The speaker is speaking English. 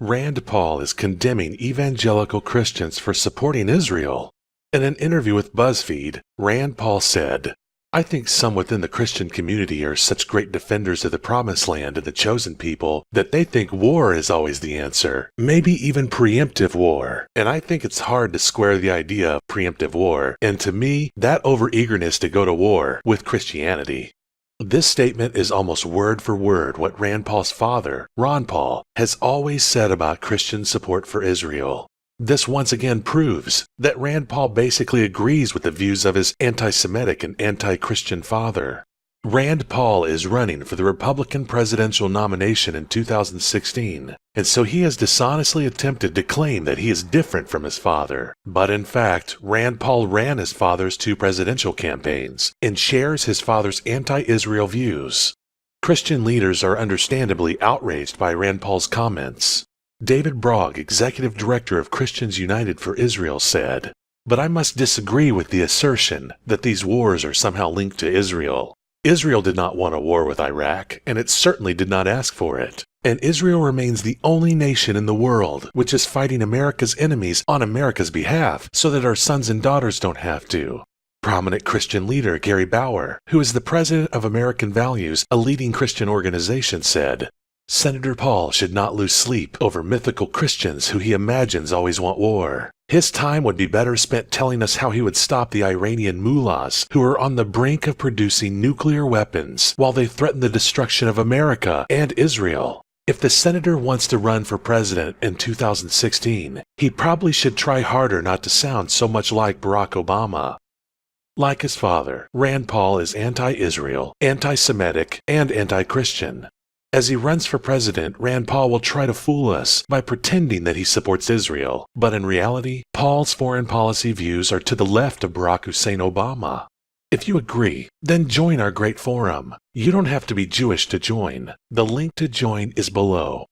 Rand Paul is condemning evangelical Christians for supporting Israel. In an interview with BuzzFeed, Rand Paul said, "I think some within the Christian community are such great defenders of the Promised Land and the chosen people that they think war is always the answer, maybe even preemptive war. And I think it's hard to square the idea of preemptive war, and to me, that overeagerness to go to war, with Christianity." This statement is almost word for word what Rand Paul's father, Ron Paul, has always said about Christian support for Israel. This once again proves that Rand Paul basically agrees with the views of his anti-Semitic and anti-Christian father. Rand Paul is running for the Republican presidential nomination in 2016, and so he has dishonestly attempted to claim that he is different from his father. But in fact, Rand Paul ran his father's 2 presidential campaigns and shares his father's anti-Israel views. Christian leaders are understandably outraged by Rand Paul's comments. David Brogg, executive director of Christians United for Israel, said, "But I must disagree with the assertion that these wars are somehow linked to Israel. Israel did not want a war with Iraq, and it certainly did not ask for it. And Israel remains the only nation in the world which is fighting America's enemies on America's behalf so that our sons and daughters don't have to." Prominent Christian leader Gary Bauer, who is the president of American Values, a leading Christian organization, said, "Senator Paul should not lose sleep over mythical Christians who he imagines always want war. His time would be better spent telling us how he would stop the Iranian mullahs who are on the brink of producing nuclear weapons while they threaten the destruction of America and Israel. If the senator wants to run for president in 2016, he probably should try harder not to sound so much like Barack Obama." Like his father, Rand Paul is anti-Israel, anti-Semitic, and anti-Christian. As he runs for president, Rand Paul will try to fool us by pretending that he supports Israel, but in reality, Paul's foreign policy views are to the left of Barack Hussein Obama. If you agree, then join our great forum. You don't have to be Jewish to join. The link to join is below.